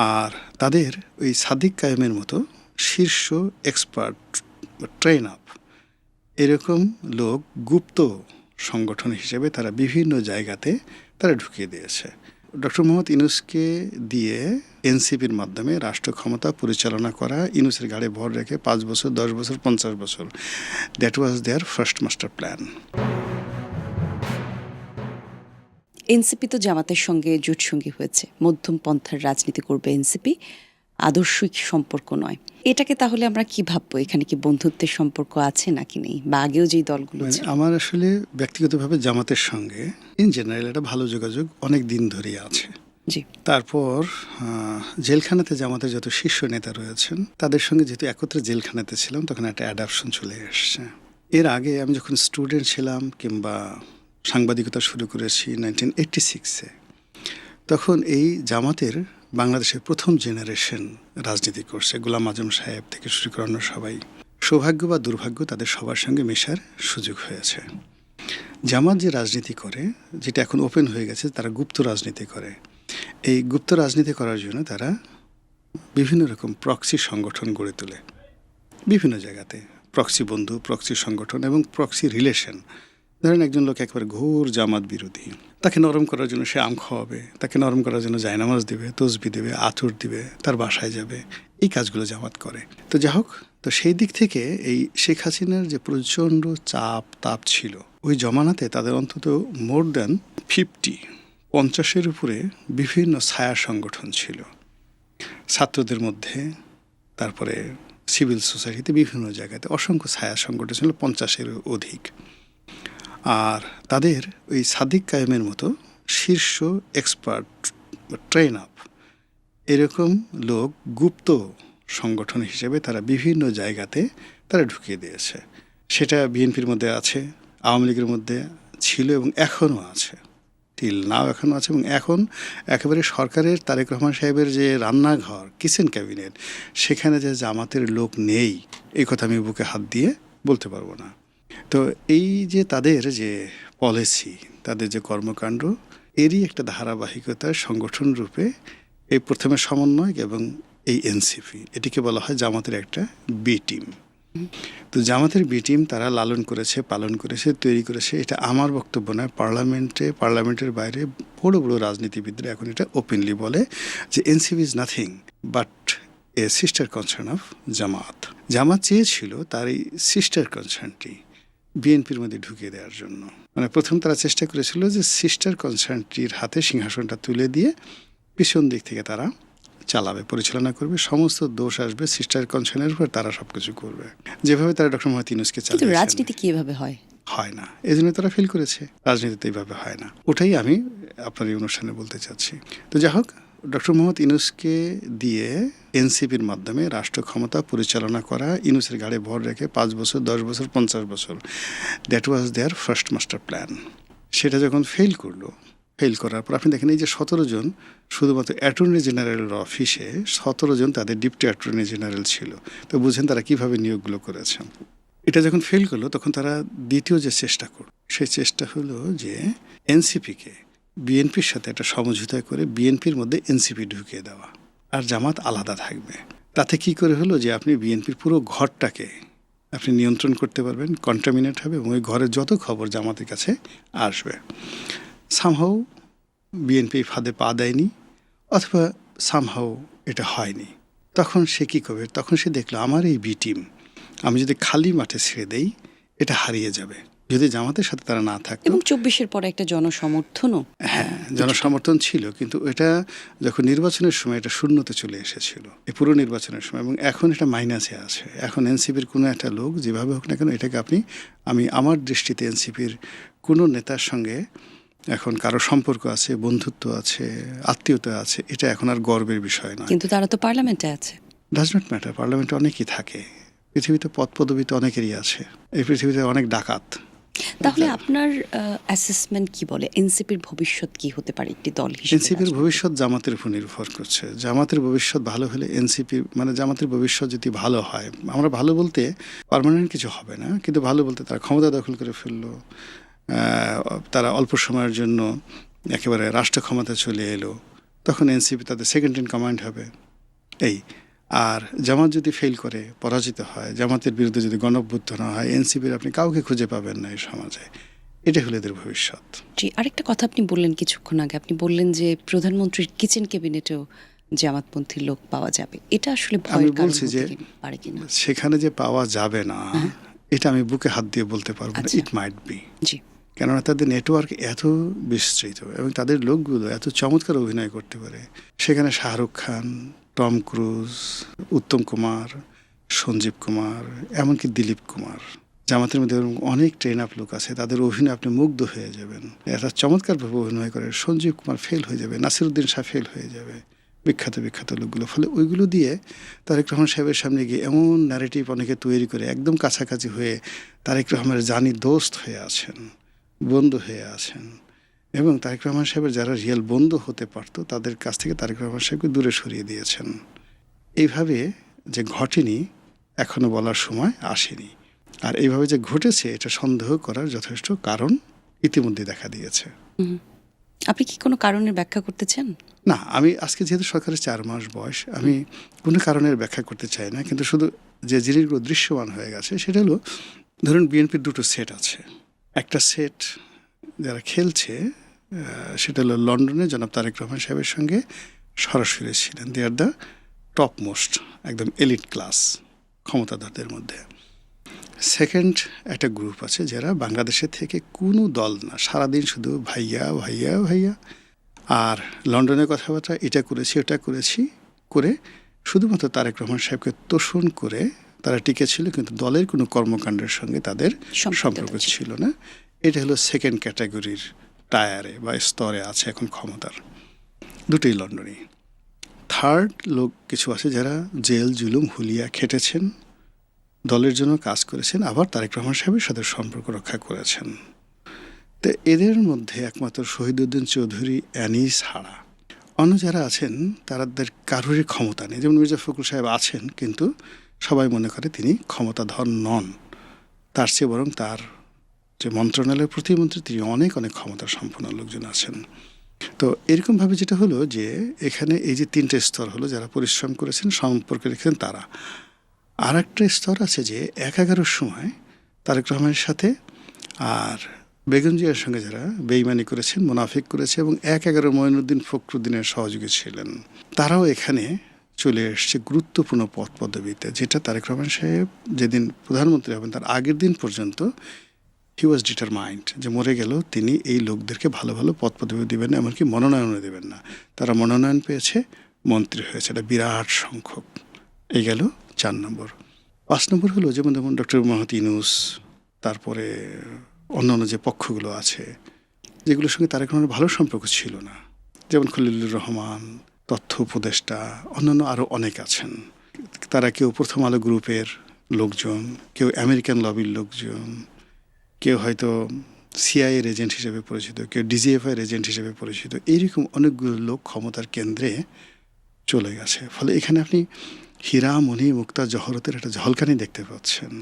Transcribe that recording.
আর তাদের ওই সাদিক কায়েমের মতো শীর্ষ এক্সপার্ট ট্রেন আপ এরকম লোক গুপ্ত সংগঠন হিসেবে তারা বিভিন্ন জায়গাতে তারা ঢুকিয়ে দিয়েছে। ডক্টর মোহাম্মদ ইউনূসকে দিয়ে এনসিপির মাধ্যমে রাষ্ট্র ক্ষমতা পরিচালনা করা, ইউনূসের ঘাড়ে ভর রেখে 5 বছর 10 বছর 50 বছর, that was their first master plan. NCP তো জামাতের সঙ্গে জোটসঙ্গী হয়েছে, মধ্যম পন্থার রাজনীতি করবে এনসিপি, আদর্শিক সম্পর্ক নয়। এটাকে তাহলে আমরা কি ভাববো? এখানে কি বন্ধুত্বের সম্পর্ক আছে নাকি নেই, বা আগেও যেই দলগুলো আমার আসলে ব্যক্তিগতভাবে জামাতের সঙ্গে ইন জেনারেল একটা ভালো যোগাযোগ অনেক দিন ধরেই আছে। জি। তারপর জেলখানাতে জামাতের যত শীর্ষ নেতা রয়েছেন তাদের সঙ্গে যেহেতু একত্রে জেলখানাতে ছিলাম, তখন একটা অ্যাডাপশন চলে এসছে। এর আগে আমি যখন স্টুডেন্ট ছিলাম কিংবা সাংবাদিকতা শুরু করেছি 1986-এ, তখন এই জামাতের বাংলাদেশের প্রথম জেনারেশন রাজনীতি করছে। গোলাম আজম সাহেব থেকে শুরু করে অন্য সবাই। সৌভাগ্য বা দুর্ভাগ্য তাদের সবার সঙ্গে মেশার সুযোগ হয়েছে। জামাত যে রাজনীতি করে, যেটা এখন ওপেন হয়ে গেছে, তারা গুপ্ত রাজনীতি করে। এই গুপ্ত রাজনীতি করার জন্য তারা বিভিন্ন রকম প্রক্সি সংগঠন গড়ে তোলে বিভিন্ন জায়গাতে। প্রক্সি বন্ধু, প্রক্সি সংগঠন এবং প্রক্সি রিলেশন। ধরেন একজন লোক একেবারে ঘোর জামাত বিরোধী, তাকে নরম করার জন্য সে আম খাওয়াবে, তাকে নরম করার জন্য জায়নামাজ দেবে, তসবি দেবে, আতর দিবে, তার বাসায় যাবে। এই কাজগুলো জামাত করে। তো যাই হোক, তো সেই দিক থেকে এই শেখ হাসিনার যে প্রচণ্ড তাপ ছিল ওই জমানাতে তাদের অন্তত মোর দ্যান 50-এর উপরে বিভিন্ন ছায়া সংগঠন ছিল ছাত্রদের মধ্যে, তারপরে সিভিল সোসাইটিতে বিভিন্ন জায়গাতে অসংখ্য ছায়া সংগঠন ছিল, 50-এর অধিক। আর তাদের ওই সাদিক কায়েমের মতো শীর্ষ এক্সপার্ট ট্রেন আপ এরকম লোক গুপ্ত সংগঠন হিসেবে তারা বিভিন্ন জায়গাতে তারা ঢুকিয়ে দিয়েছে। সেটা বিএনপির মধ্যে আছে, আওয়ামী লীগের মধ্যে ছিল এবং এখনও আছে, টিল নাও এখনও আছে। এবং এখন একেবারে সরকারের তারেক রহমান সাহেবের যে রান্নাঘর, কিচেন ক্যাবিনেট, সেখানে যে জামাতের লোক নেই, এই কথা আমি বুকে হাত দিয়ে বলতে পারবো না। তো এই যে তাদের যে পলিসি, তাদের যে কর্মকাণ্ড, এরই একটা ধারাবাহিকতার সংগঠন রূপে এই প্রথমে সমন্বয় এবং এই এনসিপি, এটিকে বলা হয় জামাতের একটা বি টিম। তো জামাতের বি টিম তারা লালন করেছে, পালন করেছে, তৈরি করেছে। এটা আমার বক্তব্য নয়, পার্লামেন্টের বাইরে বড় বড় রাজনীতিবিদরা এখন এটা ওপেনলি বলে যে NCP is nothing but a sister concern of Jamaat. Jamaat চেয়েছিল তার এই সিস্টার কনসার্নটি বিএনপির মধ্যে ঢুকিয়ে দেওয়ার জন্য। মানে প্রথম তারা চেষ্টা করেছিল যে সিস্টার কনসার্নটির হাতে সিংহাসনটা তুলে দিয়ে পিছন দিক থেকে তারা চালাবে, পরিচালনা করবে, সমস্ত দোষ আসবে সিস্টার কনসার্নের উপর, তারা সবকিছু করবে। যেভাবে তারা ডক্টর মোহাম্মদ ইউনূসকে চালিয়েছেন। রাজনীতি কি এভাবে হয় না, এই জন্য তারা ফিল করেছে রাজনীতিতে এইভাবে হয় না। ওটাই আমি আপনার এই অনুষ্ঠানে বলতে চাচ্ছি। তো যাই হোক, ডক্টর মোহাম্মদ ইউনূসকে দিয়ে এনসিপির মাধ্যমে রাষ্ট্র ক্ষমতা পরিচালনা করা, ইউনূসের ঘাড়ে ভর রেখে 5 বছর 10 বছর 50 বছর, that was their first master plan. সেটা যখন ফেল করার পর আপনি দেখেন এই যে 17 জন শুধুমাত্র অ্যাটর্নি জেনারেলের অফিসে 17 জন তাদের ডিপটি অ্যাটর্নি জেনারেল ছিল। তো বুঝেন তারা কিভাবে নিয়োগগুলো করেছেন। এটা যখন ফেল করলো তখন তারা দ্বিতীয় যে চেষ্টা করল, সেই চেষ্টা হলো যে এনসিপিকে বিএনপির সাথে একটা সমঝোতা করে বিএনপির মধ্যে এনসিপি ঢুকিয়ে দেওয়া, আর জামাত আলাদা থাকবে। তাতে কি করে হলো যে আপনি বিএনপির পুরো ঘরটাকে আপনি নিয়ন্ত্রণ করতে পারবেন, কন্টামিনেট হবে এবং ওই ঘরের যত খবর জামাতের কাছে আসবে। সামহাও বিএনপি ফাঁদে পা দেয়নি, অথবা সামহাও এটা হয়নি। তখন সে কী করবে? তখন সে দেখলো আমার এই বি টিম আমি যদি খালি মাঠে ছেড়ে দেই, এটা হারিয়ে যাবে। যদি জামাতের সাথে তারা না থাকতো। এবং 24-এর পরে একটা জনসমর্থনও, হ্যাঁ, জনসমর্থন ছিল, কিন্তু এটা যখন নির্বাচনের সময় এটা শূন্যতে চলে এসেছিল, এই পুরো নির্বাচনের সময়, এবং এখন এটা মাইনাসে আছে। এখন এনসিপির কোনো একটা লোক যেভাবে হোক না কেন, এটাকে আমি আমার দৃষ্টিতে এনসিপির কোনো নেতার সঙ্গে এখন কারো সম্পর্ক আছে, বন্ধুত্ব আছে, আত্মীয়তা আছে, এটা এখন আর গর্বের বিষয় নয়। কিন্তু তারা তো পার্লামেন্টে আছে। ডাজ নট ম্যাটার, পার্লামেন্টে অনেকেই থাকে, পৃথিবীতে পদপদবিতে অনেকেরই আছে, এই পৃথিবীতে অনেক ডাকাত। তাহলে আপনার অ্যাসেসমেন্ট কি বলে, এনসিপির ভবিষ্যৎ কি হতে পারে একটি দল হিসেবে? এনসিপির ভবিষ্যৎ জামাতের উপর নির্ভর করছে। জামাতের ভবিষ্যৎ ভালো হলে এনসিপি, মানে জামাতের ভবিষ্যৎ যদি ভালো হয়, আমরা ভালো বলতে পার্মানেন্ট কিছু হবে না, কিন্তু ভালো বলতে তারা ক্ষমতা দখল করে ফেললো, তারা অল্প সময়ের জন্য একেবারে রাষ্ট্র ক্ষমতা চলে এলো, তখন এনসিপি তাদের সেকেন্ড ইন কমান্ড হবে এই। আর জামাত যদি ফেল করে, পরাজিত হয়, জামাতের বিরুদ্ধে যদি গণঅভ্যুত্থান হয়, এনসিপির আপনি কাউকে খুঁজে পাবেন না এই সমাজে। এটা হলো এদের ভবিষ্যৎ। জি, আরেকটা কথা আপনি বললেন কিছুক্ষণ আগে, আপনি বললেন যে প্রধানমন্ত্রীর কিচেন ক্যাবিনেটেও জামাতপন্থী লোক পাওয়া যাবে। এটা আসলে আমি ভয়ের কারণ বলছি হতে যে পারে কিনা? সেখানে যে পাওয়া যাবে না এটা আমি বুকে হাত দিয়ে বলতে পারবো না। আচ্ছা। ইট মাইট বি। জি, কেননা তাদের নেটওয়ার্ক এত বিস্তৃত এবং তাদের লোকগুলো এত চমৎকার অভিনয় করতে পারে। সেখানে শাহরুখ খান, টম ক্রুজ, উত্তম কুমার, সঞ্জীব কুমার, এমনকি দিলীপ কুমার, জামাতের মধ্যে এরকম অনেক ট্রেন আপ লোক আছে, তাদের অভিনয় আপনি মুগ্ধ হয়ে যাবেন। এরা চমৎকারভাবে অভিনয় করে। সঞ্জীব কুমার ফেল হয়ে যাবে, নাসিরুদ্দিন শাহ ফেল হয়ে যাবে, বিখ্যাত বিখ্যাত লোকগুলো। ফলে ওইগুলো দিয়ে তারেক রহমান সাহেবের সামনে গিয়ে এমন ন্যারেটিভ অনেকে তৈরি করে একদম কাছাকাছি হয়ে তারেক রহমানের জানি দোস্ত হয়ে আছেন, বন্ধু হয়ে আছেন। এবং তারেক রহমান সাহেবের যারা রিয়েল বন্ধু হতে পারতো তাদের কাছ থেকে তারেক রহমান সাহেবকে দূরে সরিয়ে দিয়েছেন। এইভাবে যে ঘটেনি এখনো বলার সময় আসেনি। আর এইভাবে যে ঘটেছে এটা সন্দেহ করার যথেষ্ট কারণ ইতিমধ্যে দেখা দিয়েছে। আপনি কি কোনো কারণের ব্যাখ্যা করতে চান? না, আমি আজকে যেহেতু সরকারের 4 মাস বয়স, আমি কোনো কারণের ব্যাখ্যা করতে চাই না, কিন্তু শুধু যে জিনিসগুলো দৃশ্যমান হয়ে গেছে সেটা হলো, ধরুন বিএনপির দুটো সেট আছে। একটা সেট যারা খেলছে সেটা হলো লন্ডনে জনাব তারেক রহমান সাহেবের সঙ্গে সরাসরি ছিলেন। দে আর দ্য টপ মোস্ট, একদম এলিট ক্লাস ক্ষমতাধরদের মধ্যে। সেকেন্ড একটা গ্রুপ আছে যারা বাংলাদেশের থেকে কোনো দল না, সারাদিন শুধু ভাইয়া ভাইয়া ভাইয়া, আর লন্ডনের কথাবার্তা এটা করেছি ওটা করেছি করে শুধুমাত্র তারেক রহমান সাহেবকে তোষণ করে তারা টিকে ছিল, কিন্তু দলের কোনো কর্মকাণ্ডের সঙ্গে তাদের সম্পর্ক ছিল না। এটা হলো সেকেন্ড ক্যাটাগরির টায়ারে বা স্তরে আছে এখন ক্ষমতার, দুটোই লন্ডনে। থার্ড লোক কিছু আছে যারা জেল জুলুম হুলিয়া খেটেছেন, দলের জন্য কাজ করেছেন, আবার তারেক রহমান সাহেবের সাথে সম্পর্ক রক্ষা করেছেন। তো এদের মধ্যে একমাত্র শহীদউদ্দিন চৌধুরী অ্যানি ছাড়া অন্য যারা আছেন তাদের কারোরই ক্ষমতা নেই। যেমন মির্জা ফখরুল সাহেব আছেন, কিন্তু সবাই মনে করে তিনি ক্ষমতাধর নন। তার চেয়ে বরং তার যে মন্ত্রণালয়ের প্রতিমন্ত্রী তিনি অনেক অনেক ক্ষমতা সম্পন্ন লোকজন আছেন। তো এরকমভাবে যেটা হলো যে এখানে এই যে 3টে স্তর হলো, যারা পরিশ্রম করেছেন সম্পর্কে রেখেছেন তারা। আর একটা স্তর আছে যে 11-11 সময় তারেক রহমানের সাথে আর বেগম জিয়ার সঙ্গে যারা বেইমানি করেছেন, মুনাফিক করেছে এবং 11 মঈনুদ্দিন ফখরুদ্দিনের সহযোগী ছিলেন, তারাও এখানে চলে এসছে গুরুত্বপূর্ণ পদ পদবিতে। যেটা তারেক রহমান সাহেব যেদিন প্রধানমন্ত্রী হবেন তার আগের দিন পর্যন্ত হি ওয়াজ ডিটারমাইন্ড যে মরে গেলেও তিনি এই লোকদেরকে ভালো ভালো পদ পদবি দেবেন না, এমনকি মনোনয়নও দেবেন না। তারা মনোনয়ন পেয়েছে, মন্ত্রী হয়েছে, এটা বিরাট সংখ্যক। এই গেল 4 নম্বর। 5 নম্বর হলো যেমন ডক্টর মোহাম্মদ ইউনূস, তারপরে অন্যান্য যে পক্ষগুলো আছে যেগুলোর সঙ্গে তারেক রহমানের ভালো সম্পর্ক ছিল না, যেমন খলিলুর রহমান, তথ্য উপদেষ্টা, অন্যান্য আরও অনেক আছেন। তারা কেউ প্রথম আলো গ্রুপের লোকজন, কেউ আমেরিকান লবির লোকজন, কেউ হয়তো সিআইএর এজেন্ট হিসেবে পরিচিত, কেউ ডিজিএফআইয়ের এজেন্ট হিসেবে পরিচিত। এইরকম অনেকগুলো লোক ক্ষমতার কেন্দ্রে চলে গেছে। ফলে এখানে আপনি হীরা মণি মুক্তা জহরতের একটা ঝলকানি দেখতে পাচ্ছেন।